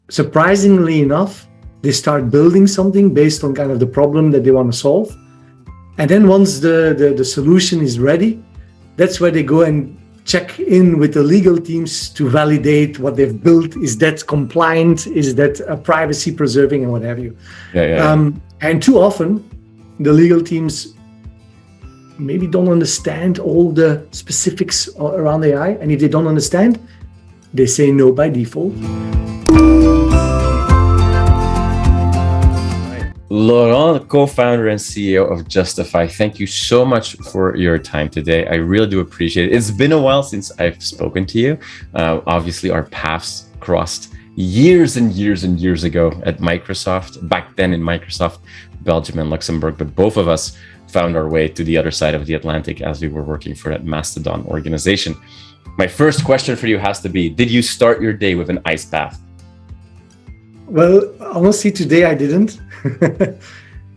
surprisingly enough, they start building something based on kind of the problem that they want to solve. And then once the solution is ready, that's where they go and check in with the legal teams to validate what they've built. Is that compliant? Is that privacy preserving and what have you? And too often, the legal teams maybe don't understand all the specifics around AI. And if they don't understand, they say no by default. Laurent, co-founder and CEO of Justifai, thank you so much for your time today. I really do appreciate it. It's been a while since I've spoken to you. Obviously, our paths crossed years and years and years ago at Microsoft, back then in Microsoft, Belgium and Luxembourg. But both of us found our way to the other side of the Atlantic as we were working for that mastodon organization. My first question for you has to be, did you start your day with an ice bath? Well, honestly, today I didn't.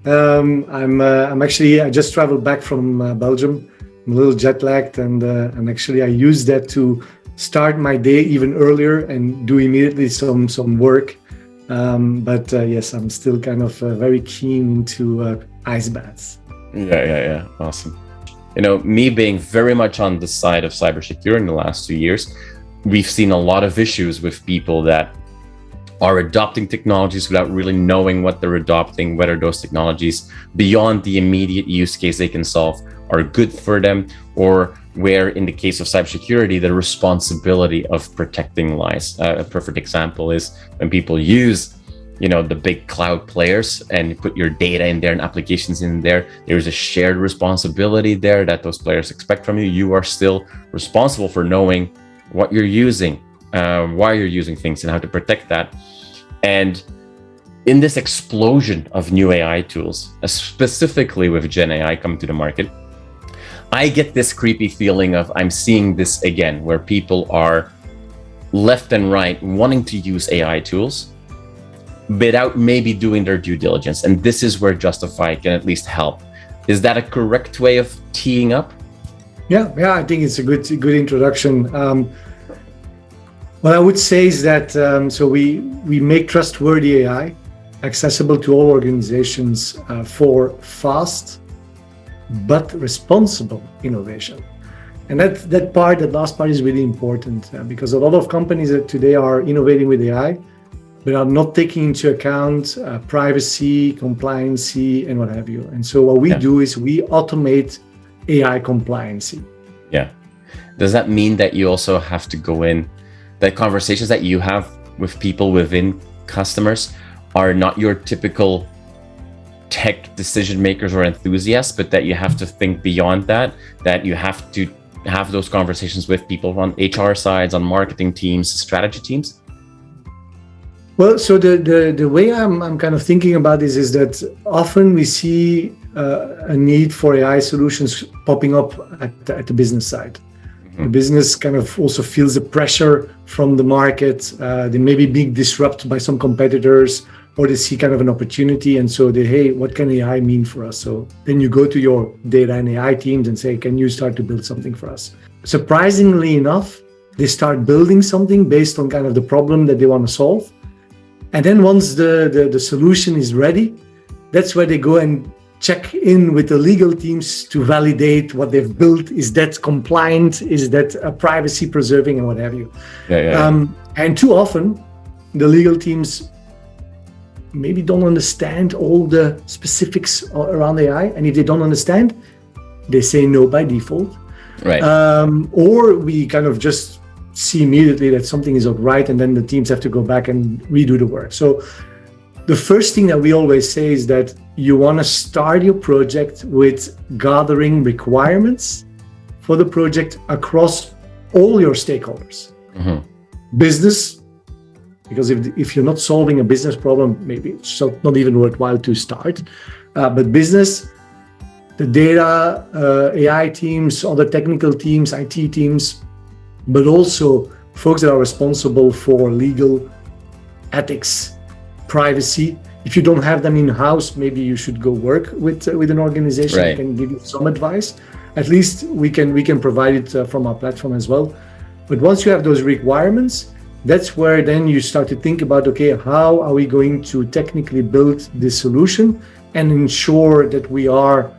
I just traveled back from Belgium. I'm a little jet lagged, and actually I used that to start my day even earlier and do immediately some work. But yes, I'm still kind of very keen into ice baths. Yeah. Awesome. You know, me being very much on the side of cybersecurity in the last 2 years, we've seen a lot of issues with people that are adopting technologies without really knowing what they're adopting, whether those technologies beyond the immediate use case they can solve are good for them, or where in the case of cybersecurity, the responsibility of protecting lies. A perfect example is when people use, the big cloud players and put your data in there and applications in there, there's a shared responsibility there that those players expect from you. You are still responsible for knowing what you're using, why you're using things, and how to protect that. And in this explosion of new AI tools, specifically with Gen AI coming to the market, I get this creepy feeling of I'm seeing this again, where people are left and right wanting to use AI tools without maybe doing their due diligence. And this is where Justifai can at least help. Is that a correct way of teeing up? Yeah, I think it's a good introduction. What I would say is that so we make trustworthy AI accessible to all organizations for fast but responsible innovation. And that last part is really important because a lot of companies that today are innovating with AI, but are not taking into account privacy, compliancy, and what have you. And so what we do is we automate AI compliancy. Yeah. Does that mean that you also have to go in, that conversations that you have with people within customers are not your typical tech decision makers or enthusiasts, but that you have to think beyond that you have to have those conversations with people on HR sides, on marketing teams, strategy teams? Well, so the way I'm kind of thinking about this is that often we see a need for AI solutions popping up at the business side. The business kind of also feels the pressure from the market. They may be being disrupted by some competitors, or they see kind of an opportunity. And so hey, what can AI mean for us? So then you go to your data and AI teams and say, can you start to build something for us? Surprisingly enough, they start building something based on kind of the problem that they want to solve. And then once the solution is ready, that's where they go and check in with the legal teams to validate what they've built. Is that compliant? Is that privacy preserving and what have you? And too often, the legal teams maybe don't understand all the specifics around AI. And if they don't understand, they say no by default. Right. Or we kind of just see immediately that something is not right, and then the teams have to go back and redo the work. So the first thing that we always say is that you want to start your project with gathering requirements for the project across all your stakeholders. Business, because if you're not solving a business problem, maybe it's not even worthwhile to start. But business, the data, AI teams, other technical teams, IT teams, but also folks that are responsible for legal, ethics, privacy. If you don't have them in-house, maybe you should go work with an organization that can give you some advice. At least we can provide it from our platform as well. But once you have those requirements, that's where then you start to think about, okay, how are we going to technically build this solution and ensure that we are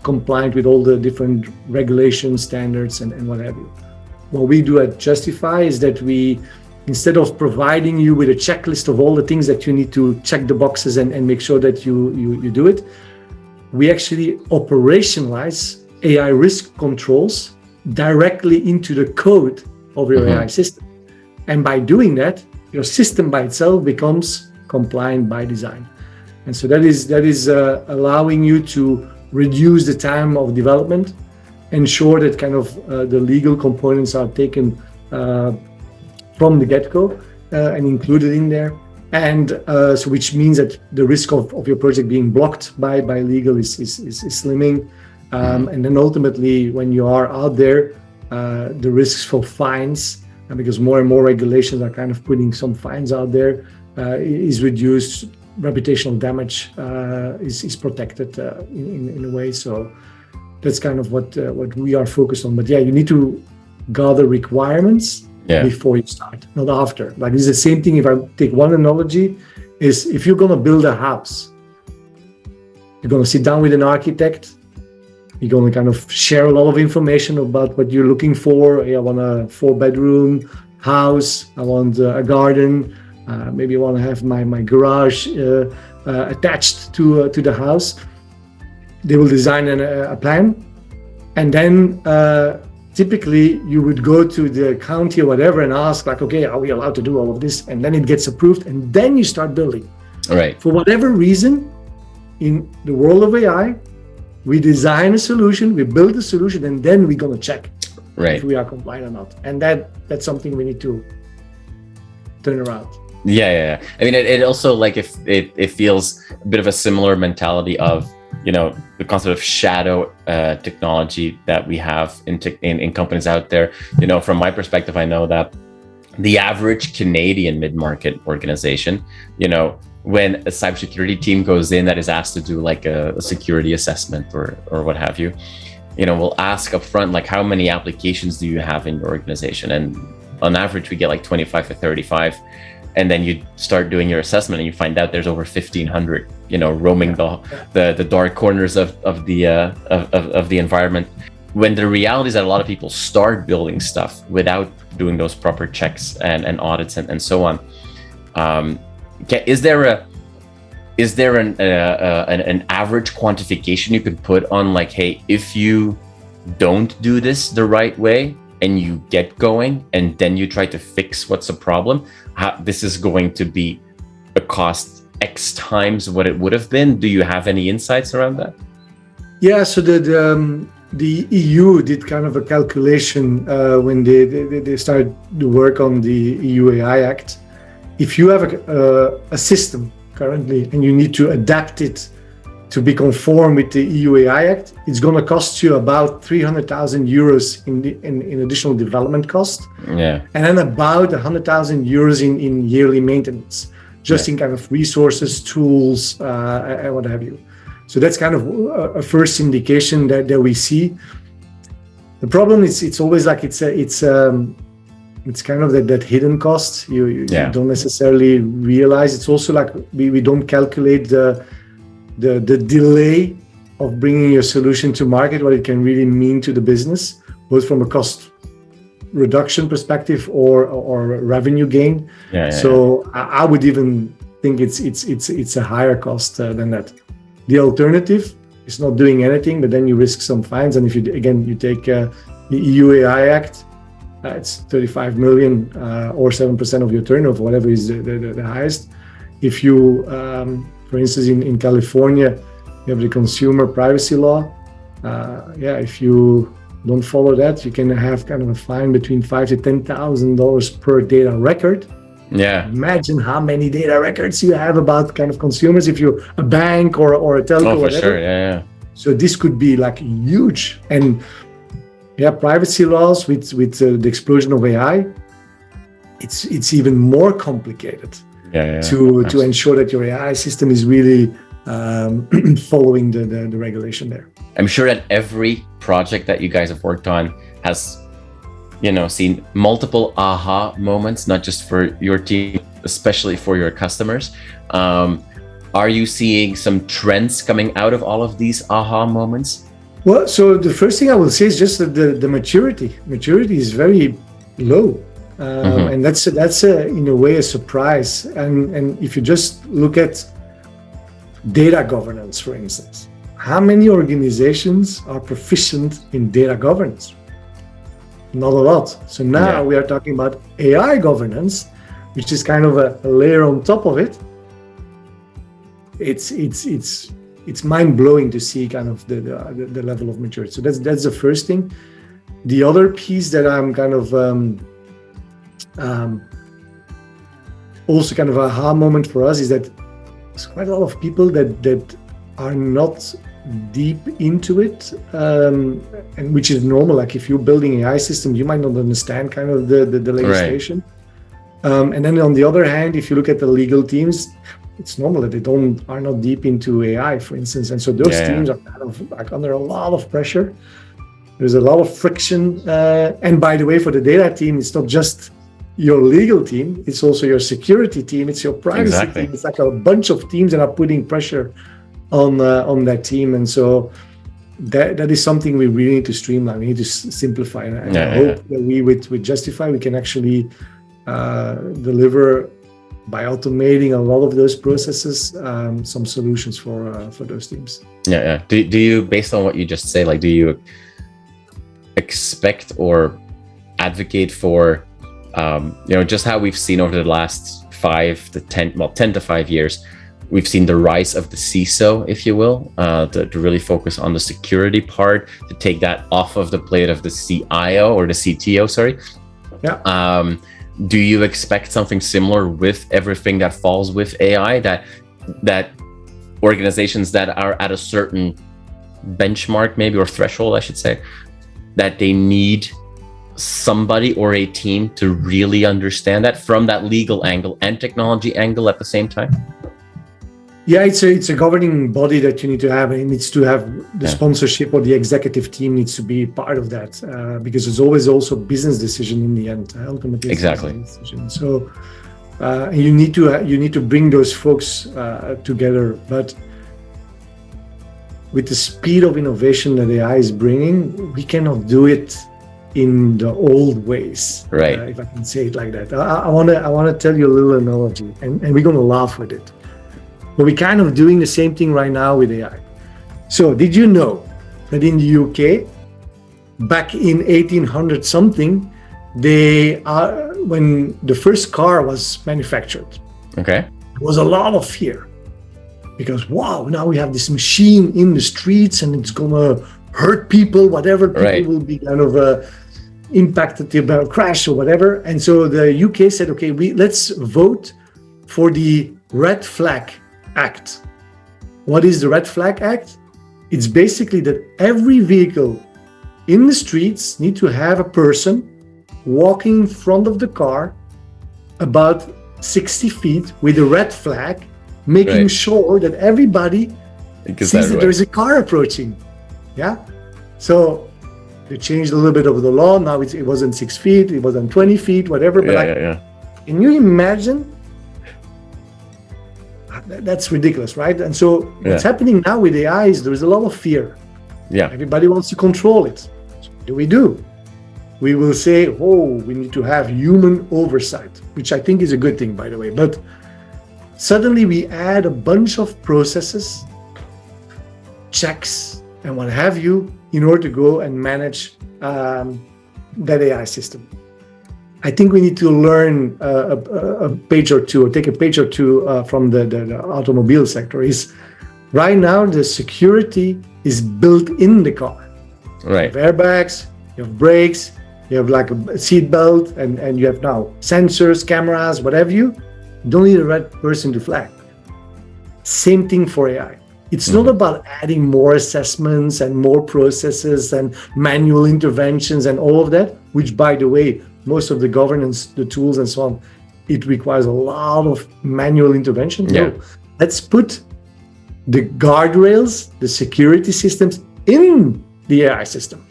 compliant with all the different regulations, standards, and what have you. What we do at Justify is that we, instead of providing you with a checklist of all the things that you need to check the boxes and make sure that you do it, we actually operationalize AI risk controls directly into the code of your AI system. And by doing that, your system by itself becomes compliant by design. And so that is allowing you to reduce the time of development, ensure that kind of the legal components are taken from the get-go and included in there. And so which means that the risk of your project being blocked by legal is slimming. And then ultimately, when you are out there, the risks for fines, and because more and more regulations are kind of putting some fines out there, is reduced. Reputational damage is protected in a way. So that's kind of what we are focused on. But yeah, you need to gather requirements before you start, not after. Like it's the same thing. If I take one analogy, is if you're gonna build a house, you're gonna sit down with an architect. You're going to kind of share a lot of information about what you're looking for. I want a 4-bedroom house. I want a garden. Maybe I want to have my garage attached to the house. They will design a plan. And then typically you would go to the county or whatever and ask like, okay, are we allowed to do all of this? And then it gets approved. And then you start building. All right. For whatever reason, in the world of AI, we design a solution, we build a solution, and then we're gonna check if we are compliant or not. And that's something we need to turn around. Yeah. I mean, it also like if it feels a bit of a similar mentality of, you know, the concept of shadow technology that we have in companies out there. You know, from my perspective, I know that the average Canadian mid-market organization, you know, when a cybersecurity team goes in that is asked to do like a security assessment or what have you, you know, we'll ask up front, like, how many applications do you have in your organization? And on average, we get like 25 to 35. And then you start doing your assessment and you find out there's over 1,500, you know, roaming the dark corners of the environment. When the reality is that a lot of people start building stuff without doing those proper checks and audits and so on. Is there an average quantification you could put on, like, hey, if you don't do this the right way and you get going and then you try to fix what's the problem, this is going to be a cost X times what it would have been? Do you have any insights around that? Yeah, so the EU did kind of a calculation when they started to work on the EU AI Act. If you have a system currently and you need to adapt it to be conform with the EU AI Act, it's going to cost you about 300,000 euros in additional development cost. Yeah. And then about 100,000 euros in yearly maintenance, just in kind of resources, tools, and what have you. So that's kind of a first indication that we see. The problem is it's always like it's kind of that hidden cost you don't necessarily realize. It's also like we don't calculate the delay of bringing your solution to market, what it can really mean to the business, both from a cost reduction perspective or revenue gain. So I would even think it's a higher cost than that. The alternative is not doing anything, but then you risk some fines. And if you take the EU AI Act, it's 35 million or 7% of your turnover, whatever is the highest. If you, for instance, in California, you have the consumer privacy law. If you don't follow that, you can have kind of a fine between $5,000 to $10,000 per data record. Yeah. Imagine how many data records you have about kind of consumers if you're a bank or a telco. Oh, for whatever. sure. Yeah. So this could be like huge. And privacy laws with the explosion of AI, it's even more complicated to ensure that your AI system is really following the regulation there. I'm sure that every project that you guys have worked on has, seen multiple aha moments, not just for your team, especially for your customers. Are you seeing some trends coming out of all of these aha moments? Well, so the first thing I will say is just that the maturity. Maturity is very low. And that's in a way a surprise. And if you just look at data governance, for instance, how many organizations are proficient in data governance? Not a lot. So now we are talking about AI governance, which is kind of a layer on top of it. It's mind-blowing to see kind of the level of maturity. So that's the first thing. The other piece that I'm kind of also kind of a aha moment for us is that there's quite a lot of people that are not deep into it, and which is normal. Like if you're building AI systems, you might not understand kind of the legislation. Right. And then on the other hand, if you look at the legal teams, it's normal that they are not deep into AI, for instance. And so those teams are kind of like under a lot of pressure. There's a lot of friction. And by the way, for the data team, it's not just your legal team, it's also your security team, it's your privacy team. It's like a bunch of teams that are putting pressure on that team. And so that is something we really need to streamline. We need to simplify. And I hope that we, with Justifai, we can actually deliver, by automating a lot of those processes, some solutions for those teams. Do you, based on what you just say, like, do you expect or advocate for, just how we've seen over the last 10 to 5 years, we've seen the rise of the CISO, if you will, to really focus on the security part, to take that off of the plate of the CIO or the CTO, sorry. Yeah. Do you expect something similar with everything that falls with AI, that organizations that are at a certain benchmark, maybe, or threshold, I should say, that they need somebody or a team to really understand that from that legal angle and technology angle at the same time? Yeah, it's a governing body that you need to have, and it needs to have the sponsorship, or the executive team needs to be part of that, because it's always also business decision in the end, ultimately. Exactly. So you need to bring those folks together, but with the speed of innovation that AI is bringing, we cannot do it in the old ways, right? If I can say it like that. I want to tell you a little analogy, and we're going to laugh with it. But we're kind of doing the same thing right now with AI. So did you know that in the UK, back in 1800 something, when the first car was manufactured, there was a lot of fear, because wow, now we have this machine in the streets and it's gonna hurt people, whatever. People will be kind of impacted by a crash or whatever. And so the UK said, okay, let's vote for the Red Flag Act. What is the Red Flag Act? It's basically that every vehicle in the streets need to have a person walking in front of the car about 60 feet with a red flag, making sure that everybody sees that there is a car approaching. Yeah. So they changed a little bit of the law. Now it wasn't 6 feet, it wasn't 20 feet, whatever. But can you imagine? That's ridiculous, right? And so what's happening now with AI is there's a lot of fear. Yeah. Everybody wants to control it. So what do? We will say, we need to have human oversight, which I think is a good thing, by the way. But suddenly we add a bunch of processes, checks, and what have you, in order to go and manage that AI system. I think we need to learn a page or two, or take a page or two from the automobile sector. Is right now the security is built in the car. Right. You have airbags, you have brakes, you have like a seat belt, and you have now sensors, cameras, whatever you don't need a red person to flag. Same thing for AI. It's not about adding more assessments and more processes and manual interventions and all of that, which, by the way, most of the governance, the tools and so on, it requires a lot of manual intervention. Yeah. No, let's put the guardrails, the security systems in the AI system.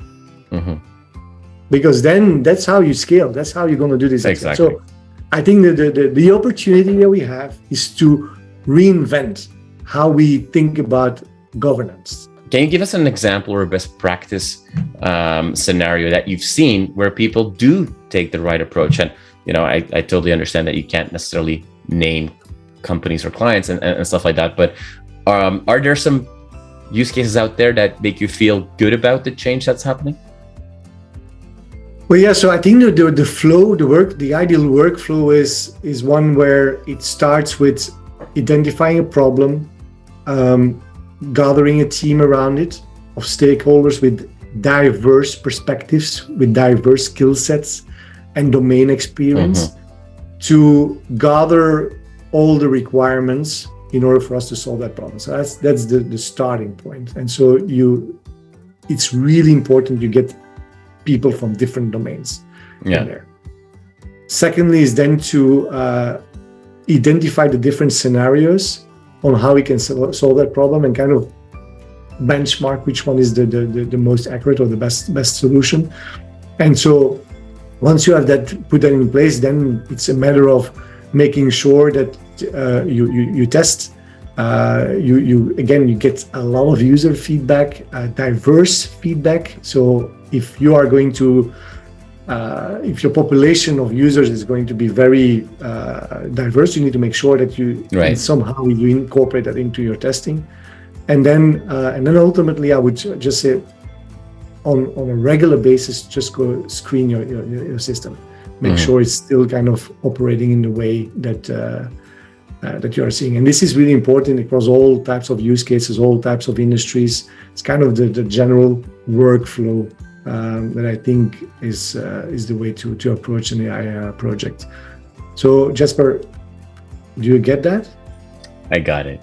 because then that's how you scale. That's how you're going to do this. Exactly. So I think that the opportunity that we have is to reinvent how we think about governance. Can you give us an example or a best practice scenario that you've seen where people do take the right approach? And, I totally understand that you can't necessarily name companies or clients and stuff like that, but are there some use cases out there that make you feel good about the change that's happening? Well, yeah. So I think the flow, the ideal workflow is one where it starts with identifying a problem, gathering a team around it of stakeholders with diverse perspectives, with diverse skill sets and domain experience, to gather all the requirements in order for us to solve that problem. So that's the starting point. And so it's really important you get people from different domains in there. Secondly is then to identify the different scenarios on how we can solve that problem and kind of benchmark which one is the most accurate or the best solution. And so once you have put that in place, then it's a matter of making sure that you test. You get a lot of user feedback, diverse feedback. So if you are going to, if your population of users is going to be very diverse, you need to make sure that somehow you incorporate that into your testing. And then ultimately, I would just say, on a regular basis, just go screen your system. Make sure it's still kind of operating in the way that you are seeing. And this is really important across all types of use cases, all types of industries. It's kind of the general workflow that I think is the way to approach an AI project. So Jasper, do you get that? I got it.